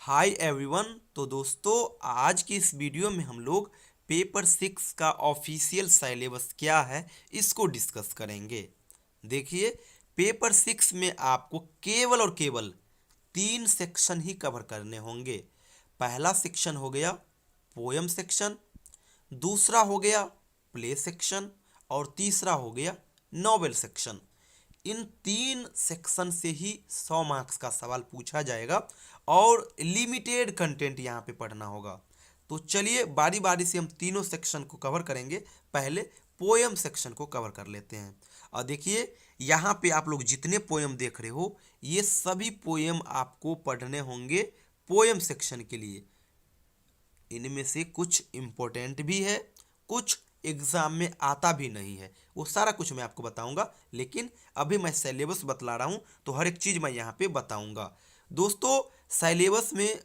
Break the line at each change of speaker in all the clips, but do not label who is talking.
Hi everyone. तो दोस्तों, आज की इस वीडियो में हम लोग पेपर 6 का ऑफिशियल सिलेबस क्या है इसको डिस्कस करेंगे। देखिए, पेपर 6 में आपको केवल और केवल 3 सेक्शन ही कवर करने होंगे। पहला सेक्शन हो गया पोयम सेक्शन, दूसरा हो गया प्ले सेक्शन और तीसरा हो गया नॉवेल सेक्शन। इन 3 सेक्शन से ही 100 मार्क्स का सवाल पूछा जाएगा और लिमिटेड कंटेंट यहाँ पे पढ़ना होगा। तो चलिए बारी बारी से हम तीनों सेक्शन को कवर करेंगे। पहले पोयम सेक्शन को कवर कर लेते हैं। और देखिए, यहाँ पे आप लोग जितने पोयम देख रहे हो ये सभी पोयम आपको पढ़ने होंगे पोयम सेक्शन के लिए। इनमें से कुछ इम्पोर्टेंट भी है, कुछ एग्जाम में आता भी नहीं है, वो सारा कुछ मैं आपको बताऊंगा। लेकिन अभी मैं सिलेबस बतला रहा हूं तो हर एक चीज़ मैं यहाँ पे बताऊंगा। दोस्तों, सिलेबस में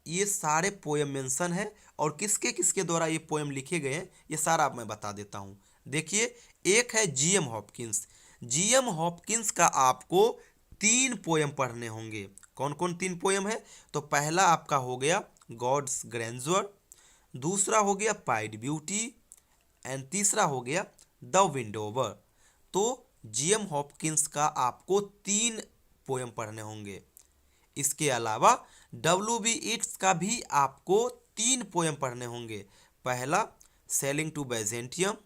ये सारे पोयम मेंशन है और किसके किसके द्वारा ये पोयम लिखे गए हैं ये सारा मैं बता देता हूँ। देखिए, एक है जीएम हॉपकिंस। जीएम हॉपकिंस का आपको 3 पोयम पढ़ने होंगे। कौन कौन 3 पोयम है? तो पहला आपका हो गया गॉड्स ग्रैंडर, दूसरा हो गया पाइड ब्यूटी एंड तीसरा हो गया द विंडोवर। तो जीएम हॉपकिंस का आपको 3 पोयम पढ़ने होंगे। इसके अलावा डब्ल्यू बी ईट्स का भी आपको 3 पोयम पढ़ने होंगे। पहला सेलिंग टू बैजेंटियम,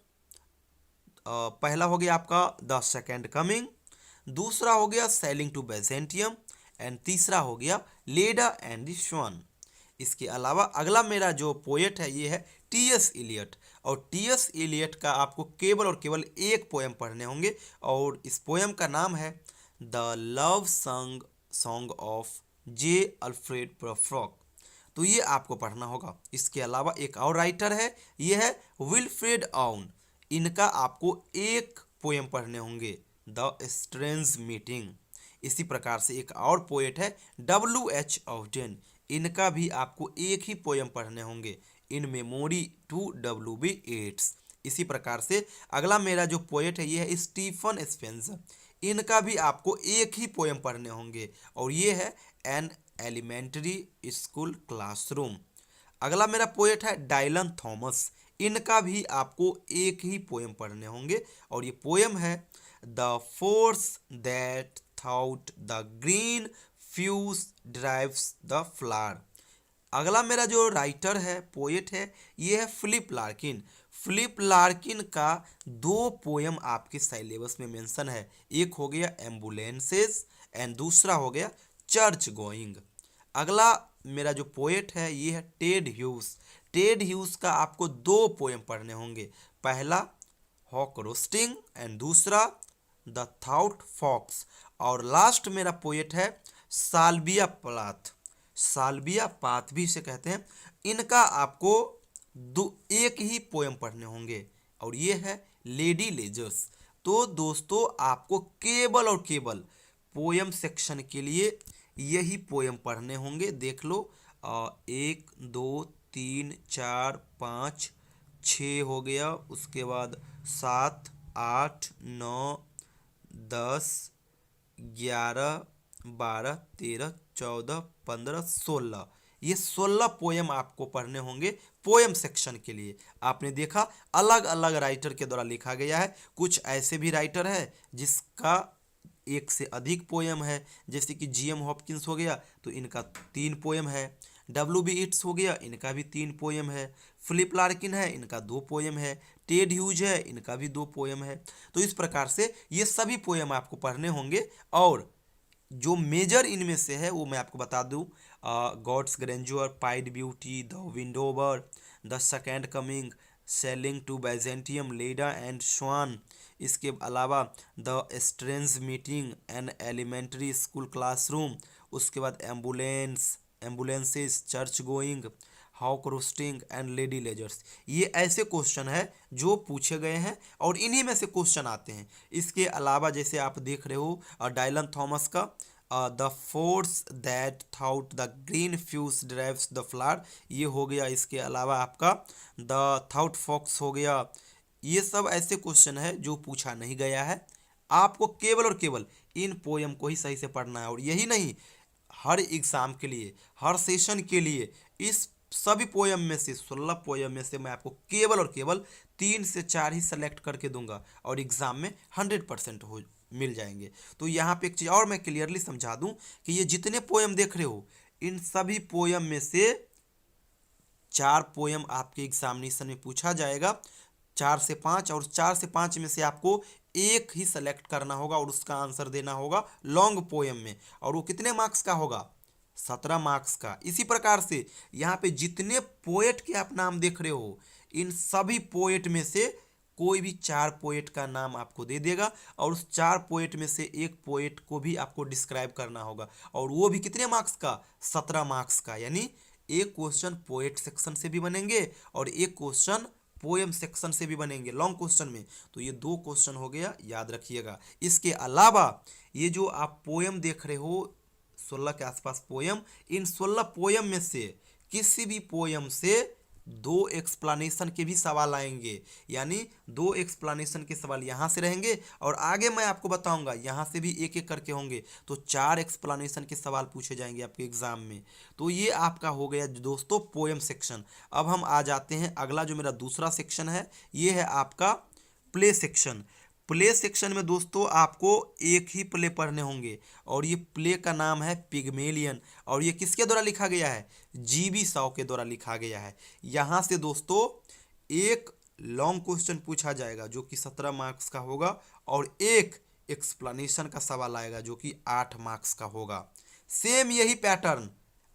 पहला हो गया आपका द सेकेंड कमिंग, दूसरा हो गया सेलिंग टू बैजेंटियम एंड तीसरा हो गया लेडा एंड द स्वान। इसके अलावा अगला मेरा जो पोएट है ये है टी.एस. इलियट, और टी.एस. इलियट का आपको केवल और केवल एक पोएम पढ़ने होंगे और इस पोएम का नाम है the love song of J Alfred प्रोफ्रॉक। तो ये आपको पढ़ना होगा। इसके अलावा एक और राइटर है, ये है विल्फ्रेड आउन। इनका आपको एक पोएम पढ़ने होंगे द स्ट्रेंज मीटिंग। इसी प्रकार से एक और पोएट है W.H. ऑफ्डेन। इनका भी आपको एक ही पोएम पढ़ने होंगे इन मेमोरी टू W.B. येट्स। इसी प्रकार से अगला मेरा जो पोएट है ये है स्टीफन स्पेंसर। इनका भी आपको एक ही पोएम पढ़ने होंगे और ये है एन एलिमेंट्री स्कूल क्लासरूम। अगला मेरा पोएट है डायलन थॉमस। इनका भी आपको एक ही पोएम पढ़ने होंगे और ये पोएम है the force that thought the green fuse drives the flower. अगला मेरा जो राइटर है, पोएट है, ये है फिलिप लार्किन। फिलिप लार्किन का 2 पोएम आपके सिलेबस में मेंशन है। एक हो गया एम्बुलेंसेस एंड दूसरा हो गया चर्च गोइंग। अगला मेरा जो पोएट है ये है टेड ह्यूज। टेड ह्यूज का आपको 2 पोएम पढ़ने होंगे। पहला हॉक रोस्टिंग एंड दूसरा द थाउट फॉक्स। और लास्ट मेरा पोएट है साल्विया प्लाथ। साल्विया पाथ भी इसे कहते हैं। इनका आपको एक ही पोएम पढ़ने होंगे और ये है लेडी लेजर्स। तो दोस्तों, आपको केवल और केवल पोएम सेक्शन के लिए यही पोएम पढ़ने होंगे। देख लो, 1 2 3 4 5 6 हो गया, उसके बाद 7 8 9 10 11 12 13 14 15 16। ये 16 पोएम आपको पढ़ने होंगे पोएम सेक्शन के लिए। आपने देखा अलग अलग राइटर के द्वारा लिखा गया है। कुछ ऐसे भी राइटर है जिसका एक से अधिक पोएम है, जैसे कि जीएम हॉपकिंस हो गया तो इनका 3 पोएम है। W.B. ईट्स हो गया, इनका भी 3 पोएम है। फिलिप लार्किन है, इनका 2 पोएम है। टेड ह्यूज है, इनका भी 2 पोएम है। तो इस प्रकार से ये सभी पोएम आपको पढ़ने होंगे और जो मेजर इनमें से है वो मैं आपको बता दूं, God's grandeur, pied beauty, the windhover, the second coming, sailing to Byzantium, Leda and swan. इसके अलावा the strange meeting, an elementary school classroom, उसके बाद ambulances, church going, hawk roosting and lady Lazarus. ये ऐसे क्वेश्चन है जो पूछे गए हैं और इन्हीं में से क्वेश्चन आते हैं। इसके अलावा जैसे आप देख रहे हो डायलन थॉमस का the force that thought the green fuse drives the flower, ये हो गया। इसके अलावा आपका द थाउट फॉक्स हो गया। ये सब ऐसे क्वेश्चन है जो पूछा नहीं गया है। आपको केवल और केवल इन पोयम को ही सही से पढ़ना है और यही नहीं, हर एग्ज़ाम के लिए, हर सेशन के लिए इस सभी पोयम में से 16 पोयम में से मैं आपको केवल और केवल 3 से 4 ही सेलेक्ट करके दूंगा और एग्ज़ाम में 100% हो मिल जाएंगे। तो यहाँ पे एक चीज़ और मैं क्लियरली समझा दूं कि ये जितने पोयम देख रहे हो इन सभी पोयम में से 4 पोयम आपके एग्जामिनेशन में पूछा जाएगा, 4 से 5, और 4 से 5 में से आपको एक ही सेलेक्ट करना होगा और उसका आंसर देना होगा लॉन्ग पोयम में, और वो कितने मार्क्स का होगा, 17 मार्क्स का। इसी प्रकार से यहाँ पे जितने पोएट के आप नाम देख रहे हो इन सभी पोएट में से कोई भी 4 पोएट का नाम आपको दे देगा और उस 4 पोएट में से एक पोएट को भी आपको डिस्क्राइब करना होगा, और वो भी कितने मार्क्स का, 17 मार्क्स का। यानी एक क्वेश्चन पोएट सेक्शन से भी बनेंगे और एक क्वेश्चन पोएम सेक्शन से भी बनेंगे लॉन्ग क्वेश्चन में। तो ये 2 क्वेश्चन हो गया, याद रखिएगा। इसके अलावा ये जो आप पोएम देख रहे हो 16 के आसपास पोयम, इन 16 पोयम में से किसी भी पोयम से 2 एक्सप्लेनेशन के भी सवाल आएंगे, यानी 2 एक्सप्लेनेशन के सवाल यहाँ से रहेंगे और आगे मैं आपको बताऊंगा यहाँ से भी एक एक करके होंगे, तो 4 एक्सप्लेनेशन के सवाल पूछे जाएंगे आपके एग्जाम में। तो ये आपका हो गया दोस्तों पोयम सेक्शन। अब हम आ जाते हैं अगला जो मेरा दूसरा सेक्शन है, ये है आपका प्ले सेक्शन। प्ले सेक्शन में दोस्तों आपको एक ही प्ले पढ़ने होंगे और ये प्ले का नाम है पिग्मेलियन, और ये किसके द्वारा लिखा गया है, जीबी शॉ के द्वारा लिखा गया है। यहाँ से दोस्तों एक लॉन्ग क्वेश्चन पूछा जाएगा जो कि 17 मार्क्स का होगा और एक एक्सप्लेनेशन का सवाल आएगा जो कि 8 मार्क्स का होगा। सेम यही पैटर्न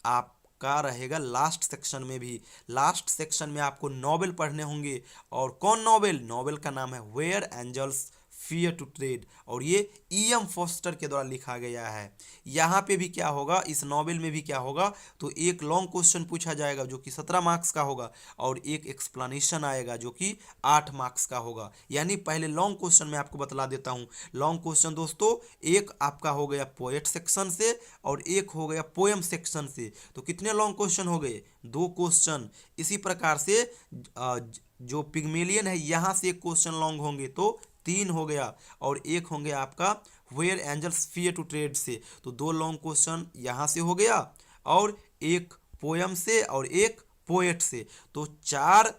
आपका रहेगा लास्ट सेक्शन में भी। लास्ट सेक्शन में आपको नॉवेल पढ़ने होंगे, और कौन नॉवेल, नॉवेल का नाम है where angels fear to tread, और ये E.M. फॉस्टर के द्वारा लिखा गया है। यहाँ पे भी क्या होगा, इस नॉवेल में भी क्या होगा, तो एक लॉन्ग क्वेश्चन पूछा जाएगा जो कि 17 मार्क्स का होगा और एक एक्सप्लेनेशन आएगा जो कि 8 मार्क्स का होगा। यानी पहले लॉन्ग क्वेश्चन मैं आपको बतला देता हूँ। लॉन्ग क्वेश्चन दोस्तों एक आपका हो गया पोएट सेक्शन से और एक हो गया पोएम सेक्शन से, तो कितने लॉन्ग क्वेश्चन हो गए, 2 क्वेश्चन। इसी प्रकार से जो पिग्मेलियन है यहाँ से एक क्वेश्चन लॉन्ग होंगे तो 3 हो गया, और एक होंगे आपका where angels fear to tread से, तो 2 लॉन्ग क्वेश्चन यहाँ से हो गया और एक पोयम से और एक पोएट से, तो 4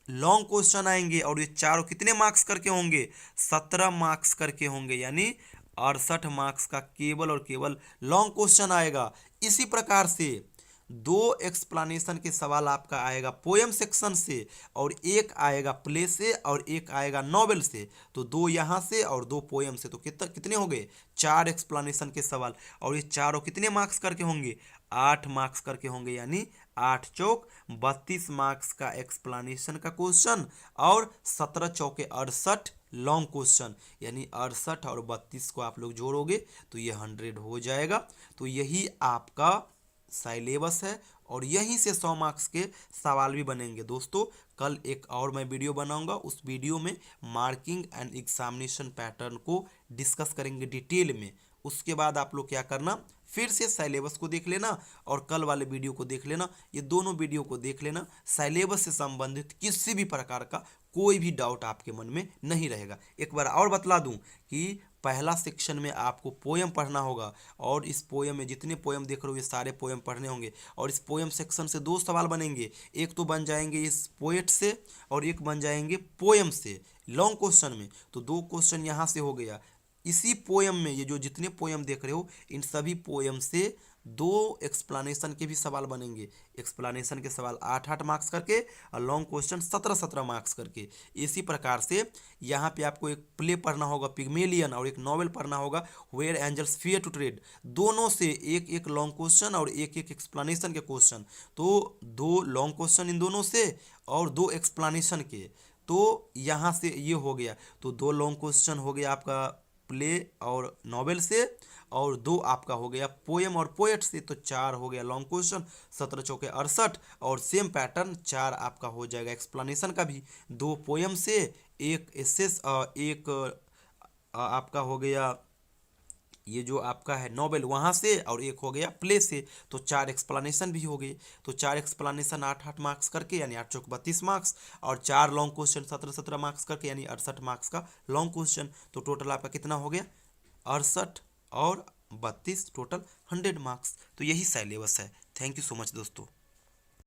लॉन्ग क्वेश्चन आएंगे और ये चारों कितने मार्क्स करके होंगे, 17 मार्क्स करके होंगे। यानी 68 मार्क्स का केवल और केवल लॉन्ग क्वेश्चन आएगा। इसी प्रकार से 2 एक्सप्लेनेशन के सवाल आपका आएगा पोएम सेक्शन से और एक आएगा प्ले से और एक आएगा नॉवेल से, तो 2 यहाँ से और 2 पोएम से, तो कितने हो गए, 4 एक्सप्लेनेशन के सवाल, और ये चारों कितने मार्क्स करके होंगे, 8 मार्क्स करके होंगे। यानी 8 चौक 32 मार्क्स का एक्सप्लेनेशन का क्वेश्चन और 17 चौके 68 लॉन्ग क्वेश्चन, यानी 68 और 32 को आप लोग जोड़ोगे तो ये 100 हो जाएगा। तो यही आपका सिलेबस है और यहीं से 100 मार्क्स के सवाल भी बनेंगे। दोस्तों कल एक और मैं वीडियो बनाऊंगा, उस वीडियो में मार्किंग एंड एग्जामिनेशन पैटर्न को डिस्कस करेंगे डिटेल में। उसके बाद आप लोग क्या करना, फिर से सिलेबस को देख लेना और कल वाले वीडियो को देख लेना। ये दोनों वीडियो को देख लेना, सिलेबस से संबंधित किसी भी प्रकार का कोई भी डाउट आपके मन में नहीं रहेगा। एक बार और बतला दूं कि पहला सेक्शन में आपको पोएम पढ़ना होगा और इस पोएम में जितने पोएम देख रहे हो ये सारे पोएम पढ़ने होंगे, और इस पोएम सेक्शन से 2 सवाल बनेंगे, एक तो बन जाएंगे इस पोएट से और एक बन जाएंगे पोएम से लॉन्ग क्वेश्चन में, तो 2 क्वेश्चन यहाँ से हो गया। इसी पोएम में ये जो जितने पोएम देख रहे हो इन सभी पोएम से 2 एक्सप्लेनेशन के भी सवाल बनेंगे। एक्सप्लेनेशन के सवाल 8-8 मार्क्स करके और लॉन्ग क्वेश्चन 17-17 मार्क्स करके। इसी प्रकार से यहाँ पे आपको एक प्ले पढ़ना होगा पिग्मेलियन और एक नॉवेल पढ़ना होगा where angels fear to tread, दोनों से एक एक लॉन्ग क्वेश्चन और एक एक एक्सप्लेनेशन के क्वेश्चन, तो 2 लॉन्ग क्वेश्चन इन दोनों से और 2 एक्सप्लेनेशन के, तो यहाँ से ये हो गया। तो 2 लॉन्ग क्वेश्चन हो गया आपका प्ले और नॉवेल से और 2 आपका हो गया पोएम और पोएट से, तो 4 हो गया लॉन्ग क्वेश्चन, 17 चौके 68, और सेम पैटर्न 4 आपका हो जाएगा एक्सप्लेनेशन का भी, 2 पोएम से, एक एसेस, एक आपका हो गया ये जो आपका है नॉवेल वहाँ से, और एक हो गया प्ले से, तो 4 एक्सप्लेनेशन भी हो गए। तो 4 एक्सप्लेनेशन 8-8 मार्क्स करके यानी 8 चौक 32 मार्क्स, और 4 लॉन्ग क्वेश्चन 17-17 मार्क्स करके यानी 68 मार्क्स का लॉन्ग क्वेश्चन, तो टोटल आपका कितना हो गया 68 और 32 टोटल 100 मार्क्स। तो यही सिलेबस है। थैंक यू सो मच दोस्तों।